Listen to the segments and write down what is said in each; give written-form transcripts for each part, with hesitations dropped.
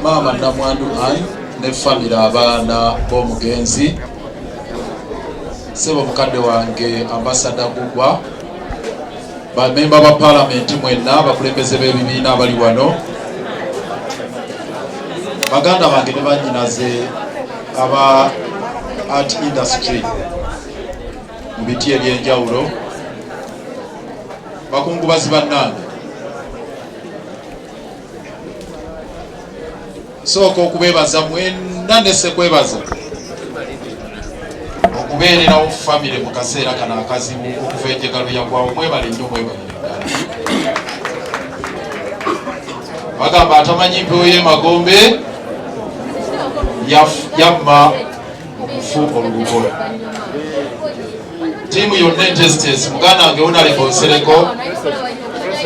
Mama Namwandu Anne ne family abaana b'omugenzi sebo mukadde wange ambassador Gugwa bamemba ba parliament mwenna bakulembeze b'ebibiina abali wano baganda bange ne bannyinaze aba art industry mu biti eby'enjawulo bakungubazi bannange sooka okubeebaza mwenna ne sekwebaza okubeererawo famire mu kaseera kano akazibu okuva enjegalo yagwawo mwebale nnyo mwebale bagamba atamanyi mpewo y'emagombe yamma omufu olubugo tiimu yonna entestes muganda wange Honorable Nsereko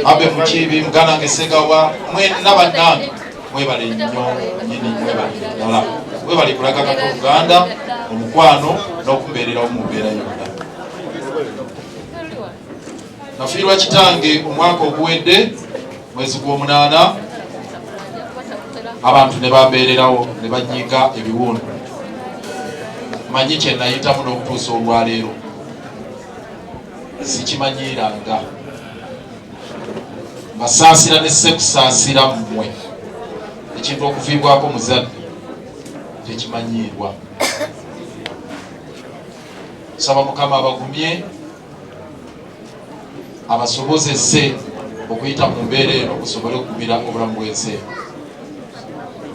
abe mukiibi muganda wange Segawa mwenna bannange mwebale nnyo nyini mwebale ddala mwebale kulaga Kato Uganda omukwano n'okubeererawo mu mbeera yonna. Nafiirwa kitange omwaka oguwedde mwezi gw'omunaana abantu ne bambeererawo ne banyiga ebiwundu manyi kye nayitamu n'okutuusa olwaleero sikimanyiiranga mbasaasira ne sekusaasira mmwe ekintu okufiibwako muzadde tekimanyiirwa. Saba Mukama abagumye abasobozese okuyita mu mbeera eno okusobole okugumira obulamu bw'ensi.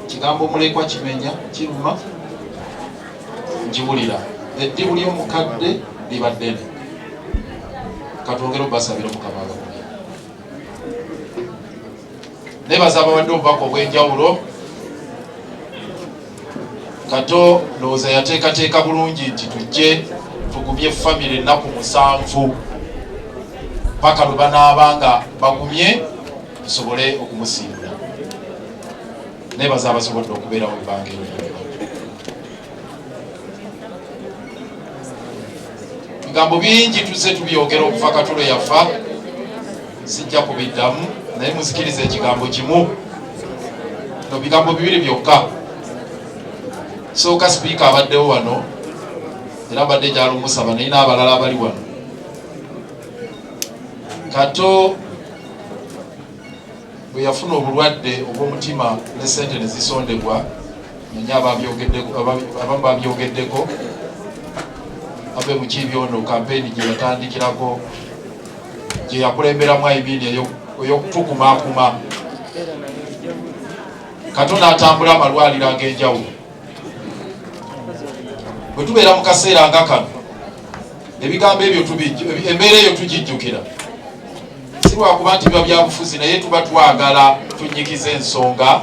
Kigambo omulekwa kimenya kiruma njiwulira eddibu ly'omukadde liba ddene. Katwongere obbasabira Mukama abagumye. Nebaza abawadde obubaka obw'enjawulo. Kato ndowooza yateekateeka bulungi nti tujje tugumye famire ennaku 7 paka lwe banaabanga bagumye tusobole okumusiibula. Nebaza abasobodde okubeerawo ebbanga eryo. Bigambo bingi tuzze tubyogera okufa Katulo yafa sijja kubiddamu naye muzikiriza ekigambo kimu no bigambo bibiri byokka. Sooka sipiika abaddewo wano era abadde gy'alumusaba naye n'abalala abali wano. Kato bwe yafuna obulwadde obw'omutima ne ssente ne zisondebwa nanye abamu babyogeddeko abe mukiibi ono kampeeni gye yatandikirako gye yakulemberamu ayibiini ey'okutukumaakuma. Kato n'atambula amalwaliro ag'enjawulo. Bwe tubeera mu kaseera nga kano ebigambo ebyo embeera eyo tugijjukira si lwakuba nti biba byabufuzi naye tuba twagala tunyikiza ensonga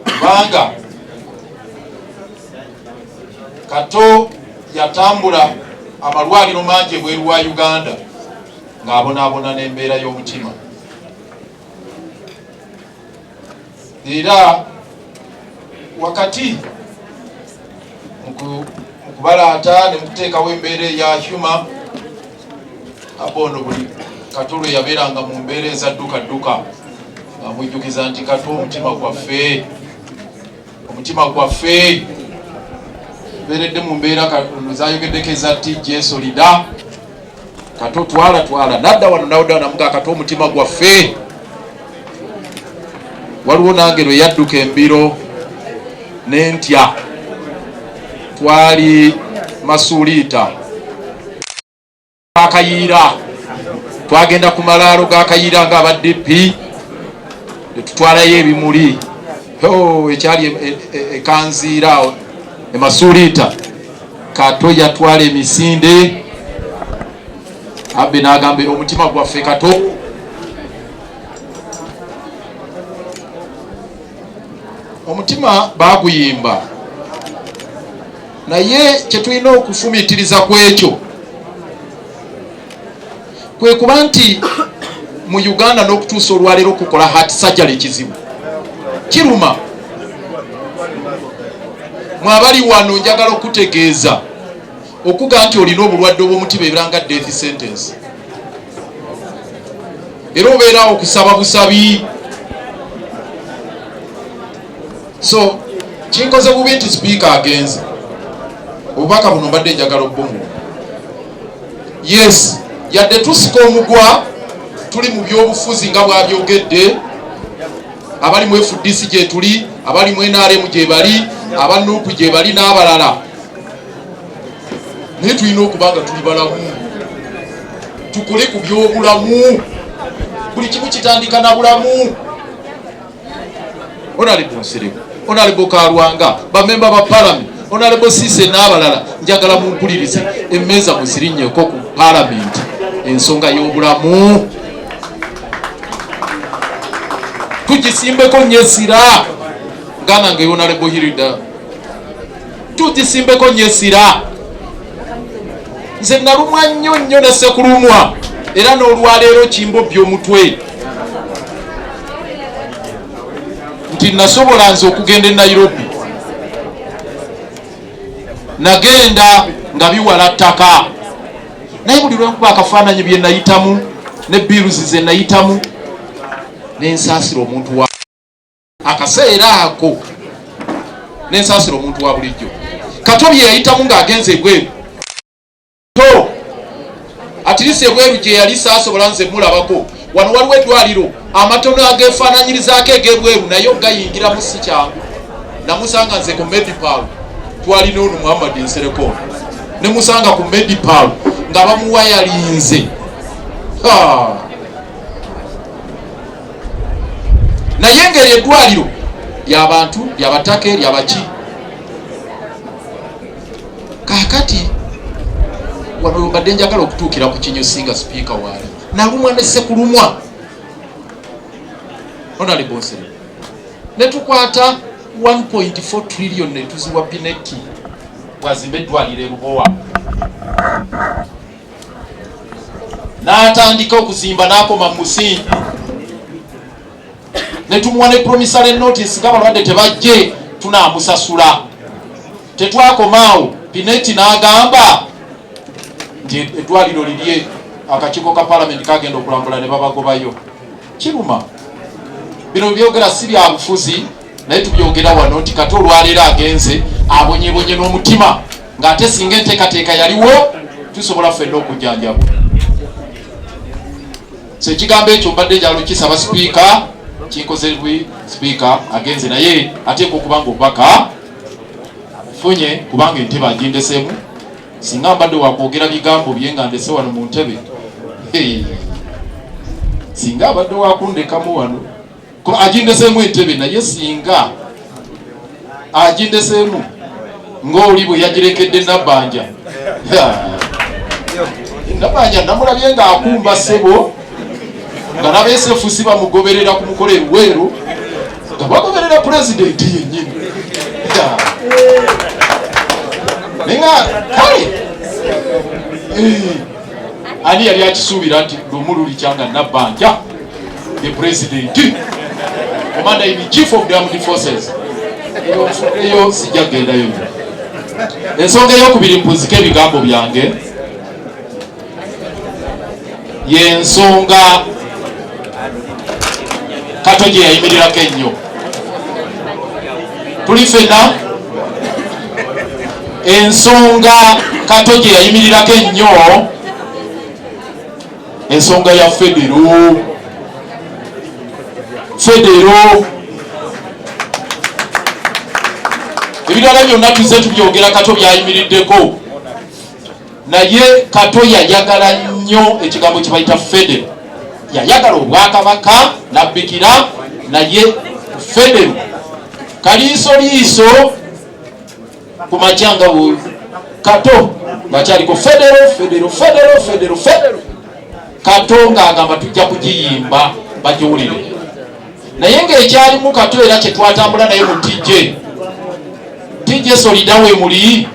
kubanga Kato yatambula amalwaliro mangi ebweru wa Uganda ng'abonaabona n'embeera y'omutima era wakati mukubalaata ne muteekawo embeera eya human abono buli Katulo yabeeranga mu mbeera ezadduka amwijjukiza nti Kato omutima gwaffe beeredde mu mbeera zayogeddeko eza TJ Solida Kato twala nadda wano nawudda namuga Kato omutima gwaffe. Waliwo nange lwe yadduka embiro n'entya twali Masuliita akayiira twagenda ku malaalo g'akayiira ng'aba DP tetutwalayo ebimuli ekyali ekanziira Masuliita. Kato yatwala emisinde abbe n'agamba omutima gwaffe Kato. Omutima baguyimba naye kyetulina okufumiitiriza ku ekyo kwe kuba nti mu Uganda n'okutuusa olwaleero okukola heart surgery kizibu kiruma. Mwabali wano njagala okutegeeza okuga nti olina obulwadde obw'omutima ebiranga death sentence era obeera okusaba busabi So kinkoze bubi nti speaker agenze obubaka buno mbadde njagala obbungu. Yes, yadde tusika omugwa tuli mu byobufuzi nga bwabyogedde, abali mu FDC gye tuli, abali mu NRM gye bali, aba NUP gye bali n'abalala, naye tulina okuba nga tuli balamu, tukole ku byobulamu, buli kimu kitandika na bulamu. Honorable Nsereko, Honorable Kalwanga, bamemba ba parliament, Honorable Sise n'abalala, njagala mumpulirize emmeeza muzirinyeko ku parliament ensonga y'obulamu. Tugisimbeko nyesira gana nga Honorable Hilda, tugisimbeko nyesira. Nze nalumwa nnyo ne Sekulumwa era n'olwaleero kimbobbye omutwe nti nasobola nze okugenda e Nairobi, nagenda nga biwala ttaka, naye buli lwenkuba akafaananyi bye nayitamu ne biruzi ze nayitamu nensaasira omuntu wa akaseera ako, nensaasira omuntu wa bulijjo. Kato bye yayitamu ng'agenze ebweru to atirisi ebweru gye yali saasobola nze mulabako. Wano waliwo eddwaliro amatono ageefaananyirizaako eg'ebweru naye gayingiramu si kyangu. Namusanga nze ku Medipal, twalina ono Muhammad Nsereko, ne musanga ku Medipal nga bamuwa yalinze. Naye ngeri eddwaliro ly'abantu lyabatake lyabaki. Kaakati wano mbadde njagala okutuukira ku kinyo singa speaker waali nalumwa ne Sekulumwa Honorable Nsereko, ne tukwata 1.4 trillion ne tuziwa Pineki bwazimba eddwaliro e Lubowa, n'atandika okuzimba n'akoma mu musingi, ne tumuwa ne promissory notice nga balwadde tebajje tunaamusasula. Tetwakomaawo, Pineki n'agamba nti eddwaliro lirye akakiiko ka parliament kagenda okulambula ne babagobayo. Kiruma bino byogera si bya bufuzi, naye tubyogera wano nti kati olwaleero agenze abonyebonye n'omutima ng'ate singa enteekateeka yaliwo tusobola ffenna okujjanjabwa. So ekigambo ekyo mbadde njalo kisaba speaker, kinkoze bwi speaker agenze naye ateeka okuba nga obubaka funye kubanga entebe agindeseemu. Singa mbadde wakwogera bigambo bye nga ndese wano mu ntebe, singa abadde wakundekamu wano agindeseemu entebe, naye singa agindeseemu ng'oli bwe yagirekedde Nabbanja. Nabbanja namulabye ng'akumba ssebo nga n'abeesefusi bamugoberera ku mukolo eruweero nga bagoberera pulezidenti yennyini. Nenga kale ani yali akisuubira nti lumu lulikyanga Nabbanja the president commander in chief of the armed forces eyo sijagendayo. Ensonga eyokubiri mpuzika ebigambo byange yensonga Kato gye yayimirirako ennyo. Tuli ffenna ensonga Kato gye yayimirirako ennyo, ensonga ya federo. Ebirala byonna tuzze tubyogera Kato byayimiriddeko, naye Kato yayagala nnyo ekigambo kye bayita federo. Yayagala obwakabaka nabbikira, naye federo kaliisoliiso ku makyanga Kato ng'akyaliko federo. Kato ng'agamba tujja kugiyimba bagiwulire, naye ng'ekyalimu Kato era kye twatambula naye mu tijje solida we muli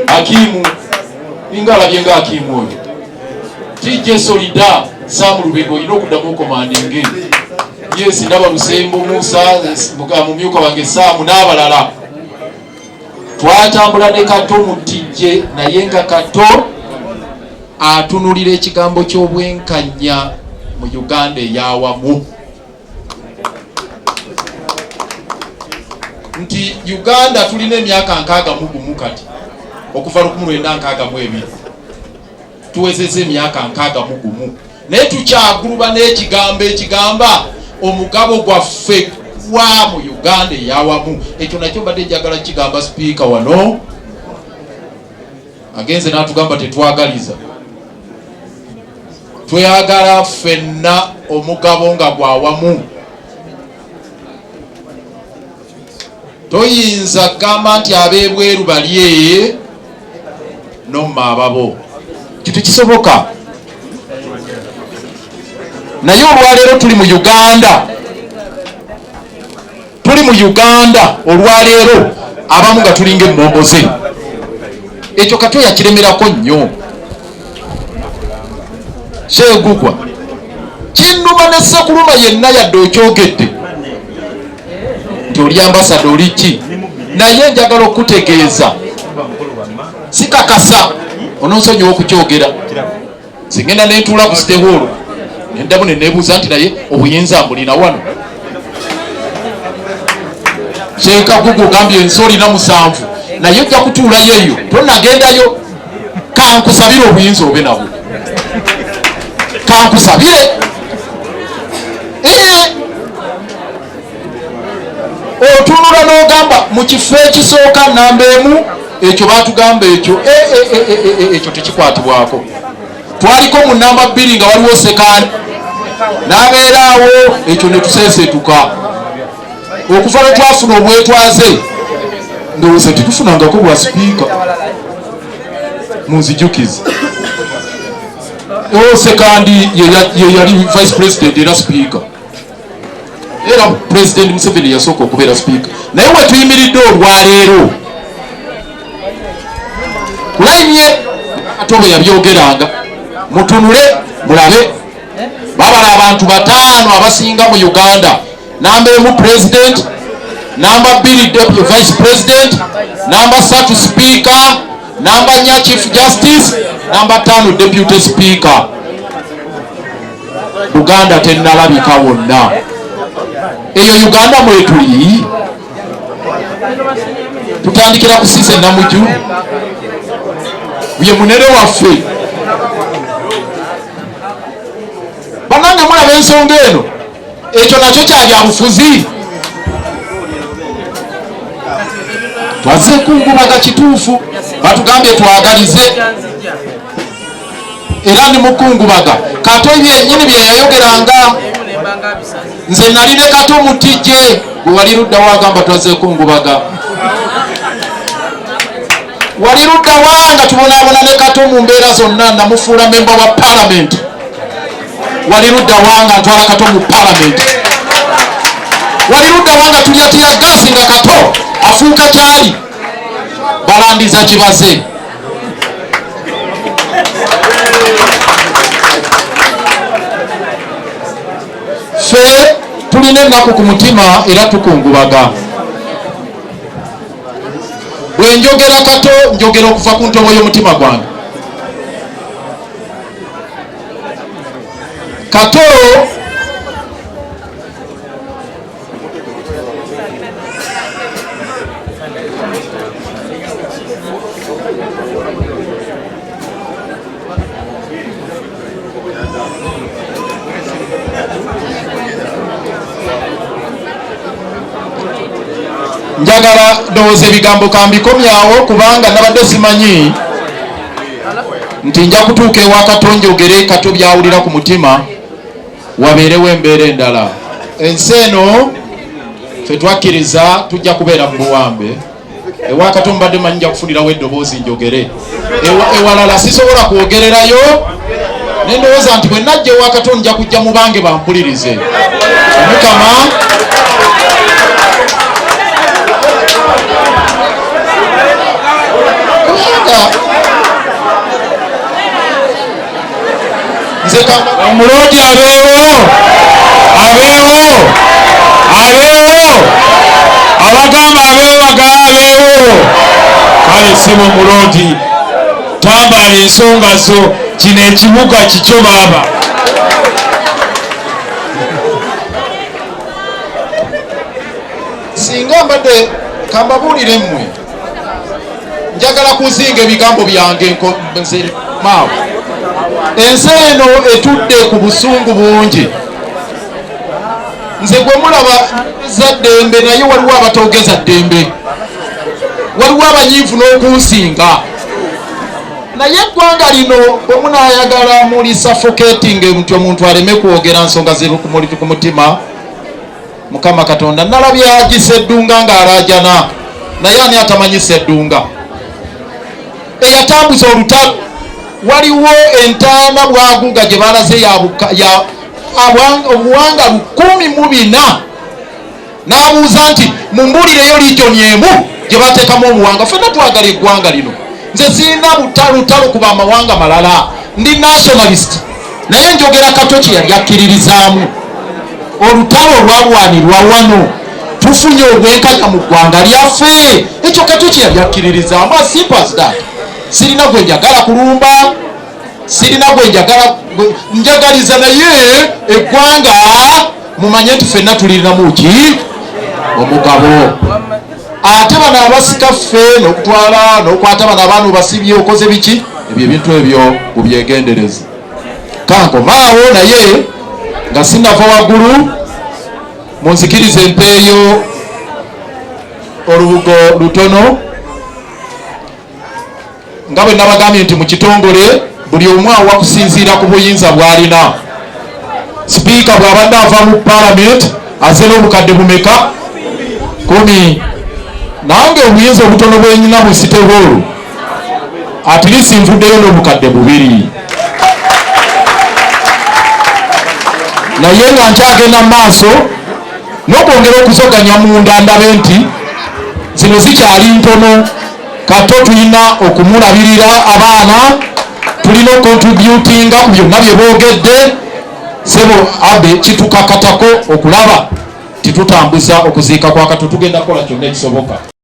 Akimu ninga alabye nga Akimu oyo tijje solida Sam Lubego ino okuddamu okomandinge. Yes, ndaba Lusembo Musa mumyuka wange Sam n'abalala twatambula ne Kato mu tijje, naye nga Kato atunulira ekigambo ky'obwenkanya mu Uganda eyawamu. nti Uganda tulina emyaka 61 kati okuva 1962 tuwezeze emyaka 61 naye tukyaguluba n'ekigambo ekigamba omugabo gwaffe wa mu Uganda eyawamu. Ekyo nakyo badde njagala kigamba speaker wano Agenze n'atugamba tetwagaliza, tweyagala ffenna omugabo nga gwawamu. Toyinza gamba nti ab'ebweru balye nomma ababo, kyo tekisoboka. Naye olwaleero tuli mu Uganda, olwaleero abamu nga tulinga emmomboze. Ekyo Kato yakiremerako nnyo. Kyegugwa kinnuma ne Ssekuluma yenna yadde okyogedde nti oli ambasada oli ki, naye njagala okutegeeza sikakasa ononsonyiwa okukyogera. Zingenda nentuula ku siteholo nendamu nenebuuza nti naye obuyinza mbulina wano. Kyekagugu gambye ensi olina 7 naye ojja kutuulayo eyo tonagendayo. Kankusabire obuyinza obe nabwo, kankusabire. Otunula n'ogamba mu kifo ekisooka namba emu ekyo batugamba ekyo tekikwatibwako. Twaliko mu namba 2 nga waliwo Sekandi n'abeeraawo, ekyo ne tuseesetuka. Okuva lwe twafuna obwetwaze ndowooza tetufunangako bwa sipiika, munzijukize. Sekandi ye yali vice president era speaker, era president Museveni yasooka okubeera speaker. Naye we tuyimiridde olwaleero kulainye Katobe yabyogeranga, mutunule mulabe. Babala abantu 5 abasinga mu Uganda. Namba 1 president, namba 2 deputy vice president, namba 3 speaker, namba 4 chief justice, namba 5 deputy speaker. Uganda tennalabika wonna. Eyo Uganda mwetuli tutandikira ku Sise Namuju ye munene waffe. Banange mulaba ensonga eno, ekyo nakyo kyali abufuzi. Twazze kungubaga kituufu, batugambye twagalize era ni mukungubaga. Kato byennyini bye yayogeranga, nze nali ne Kato mutijje gwe wali ludda wagamba twazze kungubaga. Wali ludda wanga tubonaabona ne Kato mu mbeera zonna, namufuula member wa parliament. Wali ludda wanga ntwala Kato mu parliament. Wali ludda wanga tulyatira gasi nga Kato afuuka kyali balandiza kibaze. Ffe tulina ennaku ku mutima era tukungubaga. Bwe njogera Kato njogera okuva ku ntobo y'omutima gwange. Kato njagala ndowooza ebigambo kambikomyawo kubanga nabadde simanyi nti nja kutuuka ewa Kato njogere Kato byawulira ku mutima wabeerewo embeera endala. Ensi eno ffe twakkiriza tujja kubeera mu buwambe. Ewa Kato mbadde manyi nja kufunirawo eddoboozi njogere. Ewalala sisobola kwogererayo, ne ndowooza nti bwe najja ewa Kato nja kujja mu bange bampulirize. Mukama Omulodi abeewo, abagamba abeewo. Kale sibo mulodi, tambala ensonga zo, kino ekibuga kikyo baaba. Singa mbadde Kambabuulire mmwe njagala kuzinga ebigambo byange nze maawe. Ensi eno etudde ku busungu bungi. Nze gwe mulaba za ddembe naye waliwo abatogeza ddembe, waliwo abanyiivu n'okunsinga. Naye eggwanga lino bwe munaayagala muli suffocating nti omuntu aleme kwogera nsonga ziri ku mutima, Mukama Katonda nalabye agisa eddunga ng'alaajana, naye ani atamanyi Sseddunga eyatambuza olutalo? Waliwo entaana Bwaguga gye balaze obuwanga 14 n'abuuza nti mumbuulireyo ligyoni emu gye bateekamu omuwanga. Ffenna twagala eggwanga lino. Nze sirina lutalo kuba amawanga malala, ndi nationalist, naye njogera Kato kye yali akkiririzaamu. Olutalo olwalwanirwa wano tufunye obwenkanya mu ggwanga lyaffe, ekyo Kato kye yali akkiririzaamu. As simple as that. Sirina gwe njagala kulumba, sirina gwe njagaliza, naye eggwanga mumanye nti ffenna tulirinamu ki omugabo. Ate bano abasika ffe n'okutwala n'okwata bano abaana obasibye okoze biki, ebyo ebintu ebyo mubyegendereze. Kankomaawo naye nga sinava waggulu, munzikirize empeeyo olubugo lutono. Nga bwe nabagambye nti mu kitongole buli omu awa kusinziira ku buyinza bw'alina. Sipiika bw'abadde ava mu Parliament azze n'obukadde bumeka? 10. Nange obuyinza obutono bwe nnina mu City Hall at least nvuddeyo n'obukadde 2. Naye nga nkyagenda mu maaso n'okwongera okuzoganya munda ndabe nti zino zikyali ntono. Kato tulina okumulabirira abaana, tulina okontributinga ku byonna bye boogedde. Sebo abe kitukakatako okulaba titutambuza okuziika kwa Kato. Tugenda kukola kyonna ekisoboka.